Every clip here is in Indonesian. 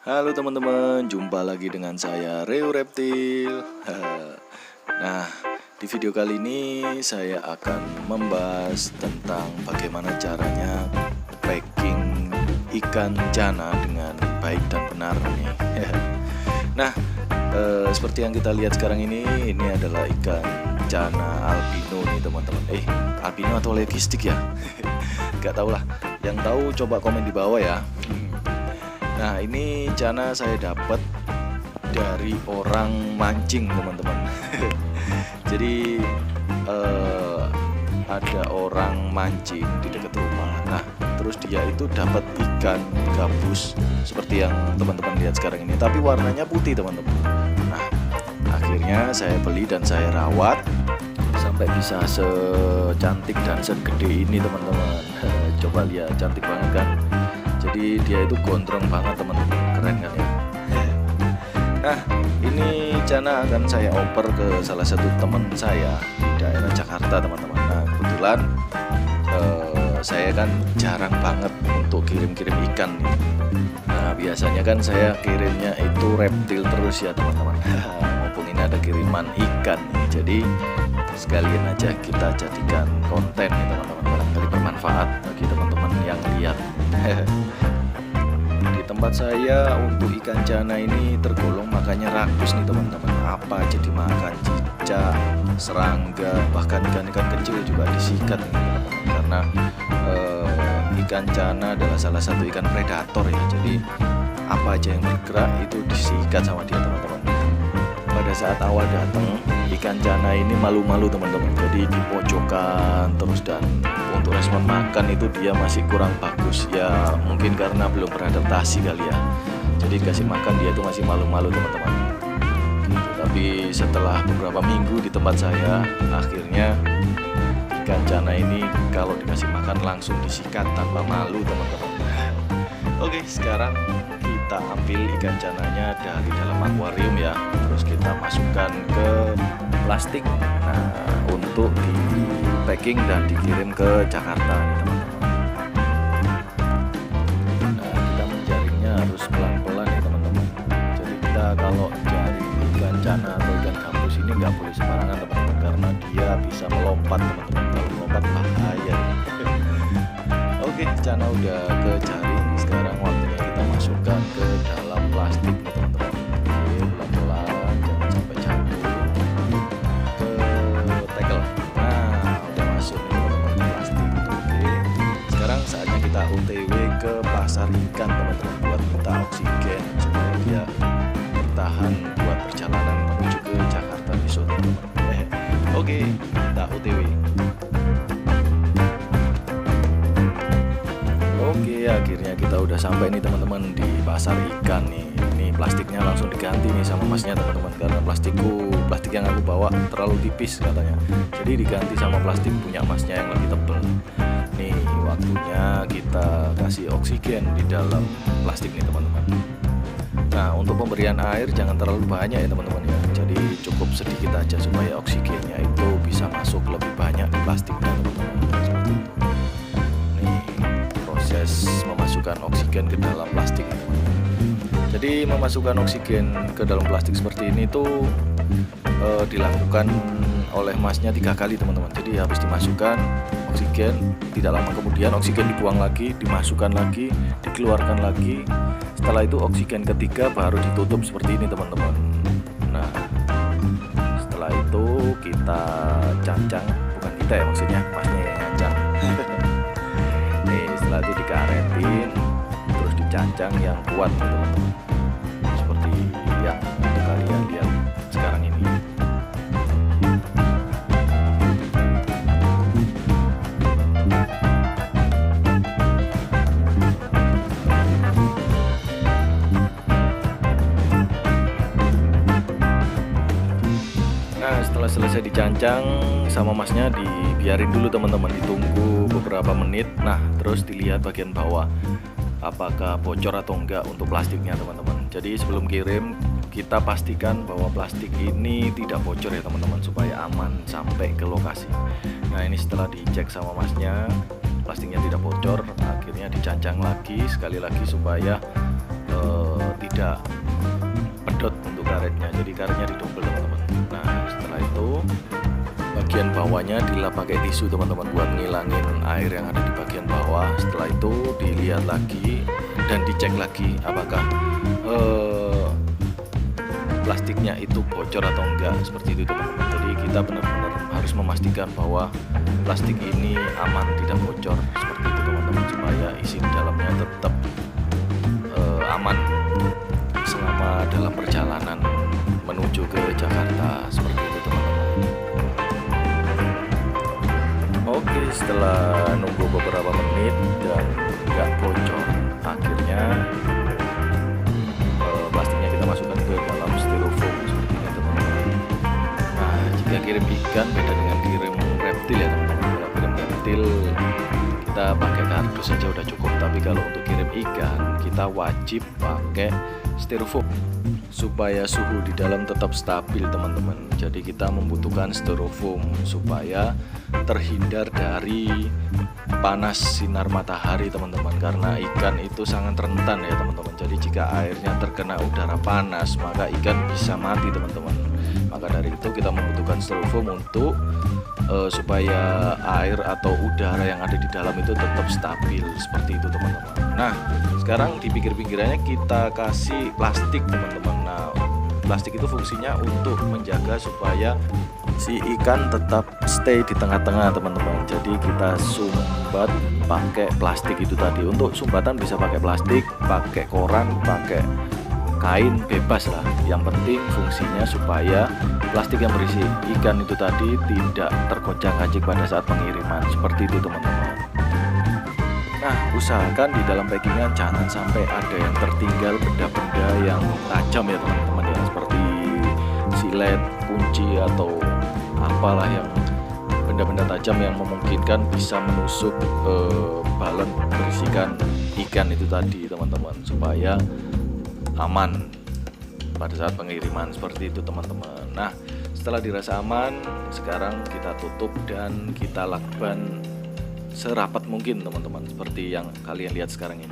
Halo teman-teman, jumpa lagi dengan saya Reo Reptil. Nah, di video kali ini saya akan membahas tentang bagaimana caranya packing ikan cana dengan baik dan benar nih. Nah, seperti yang kita lihat sekarang ini adalah ikan cana albino nih teman-teman. Albino atau legistik ya? Gak tau lah. Yang tahu coba komen di bawah ya. Nah, ini cana saya dapat dari orang mancing teman-teman. Jadi ada orang mancing di dekat rumah. Nah, terus dia itu dapat ikan gabus seperti yang teman-teman lihat sekarang ini, tapi warnanya putih teman-teman. Nah, akhirnya saya beli dan saya rawat sampai bisa secantik dan segede ini teman-teman. Coba lihat, cantik banget kan. Jadi dia itu gondrong banget teman-teman, keren kan ya. Nah, ini cana akan saya oper ke salah satu teman saya di daerah Jakarta teman-teman. Nah, kebetulan saya kan jarang banget untuk kirim-kirim ikan nih. Nah, biasanya kan saya kirimnya itu reptil terus ya teman-teman. Mumpung ini ada kiriman ikan nih, jadi sekalian aja kita jadikan konten nih teman-teman, barangkali bermanfaat bagi teman-teman yang lihat. Di tempat saya untuk ikan cana ini tergolong makannya rakus nih teman-teman. Apa aja dimakan, cicak, serangga, bahkan ikan-ikan kecil juga disikat nih teman-teman. Karena ikan cana adalah salah satu ikan predator ya. Jadi apa aja yang bergerak itu disikat sama dia teman-teman. Pada saat awal datang, ikan cana ini malu-malu teman-teman. Jadi di pojokan terus, dan untuk respon makan itu dia masih kurang bagus ya, mungkin karena belum beradaptasi kali ya. Jadi kasih makan dia itu masih malu-malu teman-teman gitu. Tapi setelah beberapa minggu di tempat saya, akhirnya ikan cana ini kalau dikasih makan langsung disikat tanpa malu teman-teman. Oke, sekarang kita ambil ikan cananya dari dalam akuarium ya, terus kita masukkan ke plastik. Nah, untuk di packing dan dikirim ke Jakarta nih teman-teman. Nah, kita menjaringnya harus pelan-pelan ya teman-teman. Jadi kita kalau jaring ikan cana atau ikan gabus ini nggak boleh sembarangan teman-teman, karena dia bisa melompat teman-teman. Kalau melompat bahaya. Oke, cana udah ke jaring, sekarang waktunya kita masukkan ke dalam plastik nih teman-teman. Oke, pelan-pelan, jangan sampai jatuh ke tegel. Nah, udah masuk nih teman-teman ke plastik. Oke, sekarang saatnya kita OTW ke pasar ikan teman-teman, buat minta oksigen supaya dia bertahan buat perjalanan menuju ke Jakarta besok teman-teman. Oke, kita OTW. Oke, akhirnya kita udah sampai nih teman-teman di pasar ikan nih. Ini plastiknya langsung diganti nih sama masnya teman-teman, karena plastik yang aku bawa terlalu tipis katanya. Jadi diganti sama plastik punya masnya yang lebih tebal. Nih, waktunya kita kasih oksigen di dalam plastik nih teman-teman. Nah, untuk pemberian air jangan terlalu banyak ya teman-teman ya. Jadi cukup sedikit aja supaya oksigennya itu bisa masuk lebih banyak di plastiknya teman-teman. Seperti itu. Proses memasukkan oksigen ke dalam plastik. Jadi memasukkan oksigen ke dalam plastik seperti ini tuh dilakukan oleh masnya 3 kali teman-teman. Jadi habis dimasukkan oksigen, tidak lama kemudian oksigen dibuang lagi, dimasukkan lagi, dikeluarkan lagi. Setelah itu oksigen ketiga baru ditutup seperti ini teman-teman. Nah, setelah itu kita cancang, bukan kita ya maksudnya, masnya yang cancang. Setelah itu dikaretin, terus dicancang yang kuat teman-teman, seperti yang untuk kalian lihat sekarang ini. Nah, setelah selesai dicancang sama masnya, dibiarin dulu teman-teman, ditunggu beberapa menit. Nah, terus dilihat bagian bawah apakah bocor atau enggak untuk plastiknya teman-teman. Jadi sebelum kirim kita pastikan bahwa plastik ini tidak bocor ya teman-teman, supaya aman sampai ke lokasi. Nah, ini setelah dicek sama masnya, plastiknya tidak bocor, akhirnya dicancang lagi sekali lagi supaya tidak ada pedot untuk karetnya, jadi karetnya didobel teman-teman. Nah setelah itu bagian bawahnya dilap pakai tisu teman-teman buat ngilangin air yang ada di bagian bawah. Setelah itu dilihat lagi dan dicek lagi apakah plastiknya itu bocor atau enggak, seperti itu teman-teman. Jadi kita benar-benar harus memastikan bahwa plastik ini aman, tidak bocor, seperti itu teman-teman, supaya isi di dalamnya tetap aman selama dalam perjalanan menuju ke Jakarta, seperti itu teman-teman. Oke, setelah nunggu beberapa menit dan nggak bocor, akhirnya plastiknya kita masukkan ke dalam styrofoam seperti ini teman-teman. Nah jika kirim ikan beda dengan kirim reptil ya teman-teman. Kalau kirim reptil kita pakai kardus saja udah cukup, tapi kalau untuk kirim ikan kita wajib pakai styrofoam supaya suhu di dalam tetap stabil teman-teman. Jadi kita membutuhkan styrofoam supaya terhindar dari panas sinar matahari teman-teman, karena ikan itu sangat rentan ya teman-teman. Jadi jika airnya terkena udara panas maka ikan bisa mati teman-teman. Maka dari itu kita membutuhkan styrofoam untuk supaya air atau udara yang ada di dalam itu tetap stabil, seperti itu teman-teman. Nah sekarang di pinggir-pinggirannya kita kasih plastik teman-teman. Nah plastik itu fungsinya untuk menjaga supaya si ikan tetap stay di tengah-tengah teman-teman. Jadi kita sumbat pakai plastik itu tadi. Untuk sumbatan bisa pakai plastik, pakai koran, pakai kain, bebas lah. Yang penting fungsinya supaya plastik yang berisi ikan itu tadi tidak tergoncang-ganjing pada saat pengiriman, seperti itu teman-teman. Nah usahakan di dalam packingan jangan sampai ada yang tertinggal benda-benda yang tajam ya teman-teman ya, seperti silet, kunci atau apalah yang benda-benda tajam yang memungkinkan bisa menusuk balon berisikan ikan itu tadi teman-teman, supaya aman pada saat pengiriman, seperti itu teman-teman. Nah setelah dirasa aman, sekarang kita tutup dan kita lakban serapat mungkin teman-teman, seperti yang kalian lihat sekarang ini.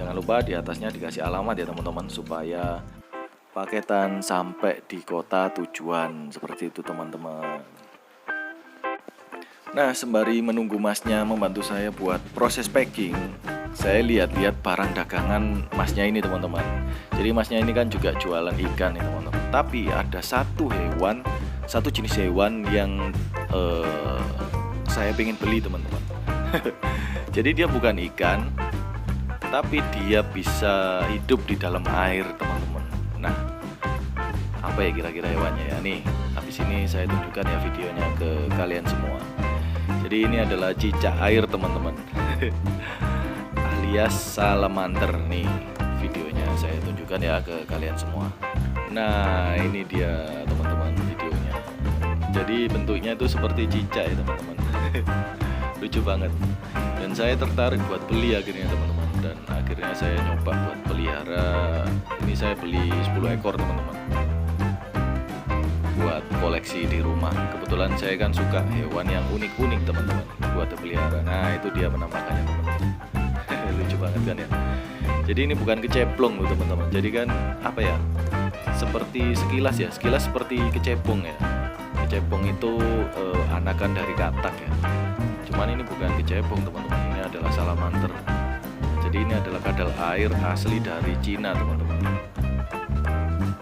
Jangan lupa di atasnya dikasih alamat ya teman-teman, supaya paketan sampai di kota tujuan, seperti itu teman-teman. Nah sembari menunggu masnya membantu saya buat proses packing, saya lihat-lihat barang dagangan masnya ini teman-teman. Jadi masnya ini kan juga jualan ikan nih teman-teman, tapi ada satu jenis hewan yang saya pengen beli teman-teman. Jadi dia bukan ikan, tapi dia bisa hidup di dalam air teman-teman. Nah apa ya kira-kira hewannya ya? Nih habis ini saya tunjukkan ya videonya ke kalian semua. Jadi ini adalah cicak air teman-teman. Alias salamander. Nih videonya saya tunjukkan ya ke kalian semua. Nah ini dia teman-teman videonya. Jadi bentuknya itu seperti cicak ya teman-teman. Lucu banget. Dan saya tertarik buat beli akhirnya teman-teman. Dan akhirnya saya nyoba buat pelihara. Ini saya beli 10 ekor teman-teman, buat koleksi di rumah. Kebetulan saya kan suka hewan yang unik-unik teman-teman buat pelihara. Nah itu dia penampakannya teman-teman. Lucu banget kan ya. Jadi ini bukan kecepong loh teman-teman. Jadi kan apa ya, seperti sekilas seperti kecepong ya. Kecepong itu anakan dari katak ya. Cuman ini bukan kecepong teman-teman, ini adalah salamander. Jadi ini adalah kadal air asli dari Cina teman-teman.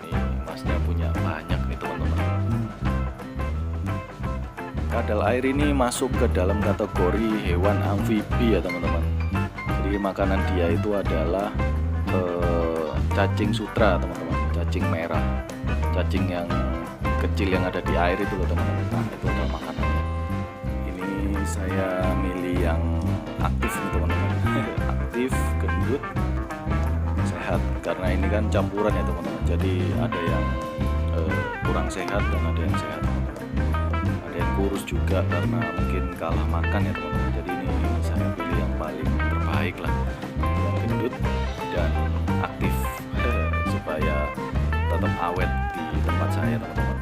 Nih masnya punya banyak nih teman-teman. Kadal air ini masuk ke dalam kategori hewan amfibi ya teman-teman. Jadi makanan dia itu adalah cacing sutra teman-teman, cacing merah, cacing yang kecil yang ada di air itu loh teman-teman. Nah itu adalah makanannya. Ini saya milih yang aktif nih teman-teman. Aktif, gendut, sehat, karena ini kan campuran ya teman-teman. Jadi ada yang kurang sehat dan ada yang sehat teman-teman. Ada yang kurus juga karena mungkin kalah makan ya teman-teman. Jadi ini saya pilih yang paling terbaik lah, yang gendut dan aktif supaya tetap awet di tempat saya teman-teman.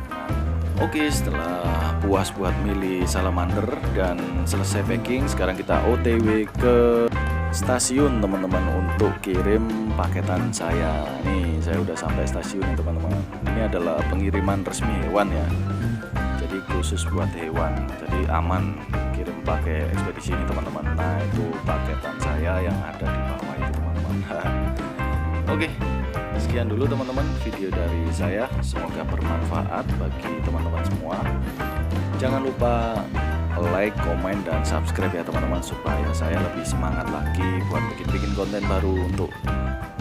Oke, setelah puas buat milih salamander dan selesai packing, sekarang kita OTW ke stasiun teman-teman untuk kirim paketan saya. Nih saya udah sampai stasiun nih teman-teman. Ini adalah pengiriman resmi hewan ya, jadi khusus buat hewan, jadi aman kirim pakai ekspedisi ini teman-teman. Nah itu paketan saya yang ada di bawah itu teman-teman. Oke, sekian dulu teman-teman video dari saya, semoga bermanfaat bagi teman-teman semua. Jangan lupa like, komen, dan subscribe ya teman-teman, supaya saya lebih semangat lagi buat bikin konten baru untuk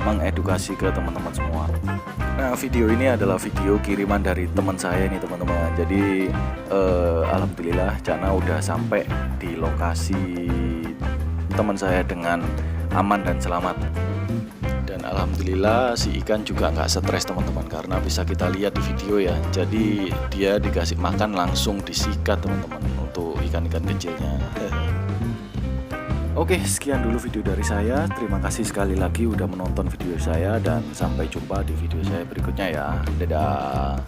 mengedukasi ke teman-teman semua. Nah video ini adalah video kiriman dari teman saya nih teman-teman. Jadi alhamdulillah Cana udah sampai di lokasi teman saya dengan aman dan selamat. Dan alhamdulillah si ikan juga nggak stres teman-teman, karena bisa kita lihat di video ya. Jadi dia dikasih makan langsung disikat teman-teman untuk ikan-ikan kecilnya. Oke, sekian dulu video dari saya. Terima kasih sekali lagi udah menonton video saya, dan sampai jumpa di video saya berikutnya ya. Dadah.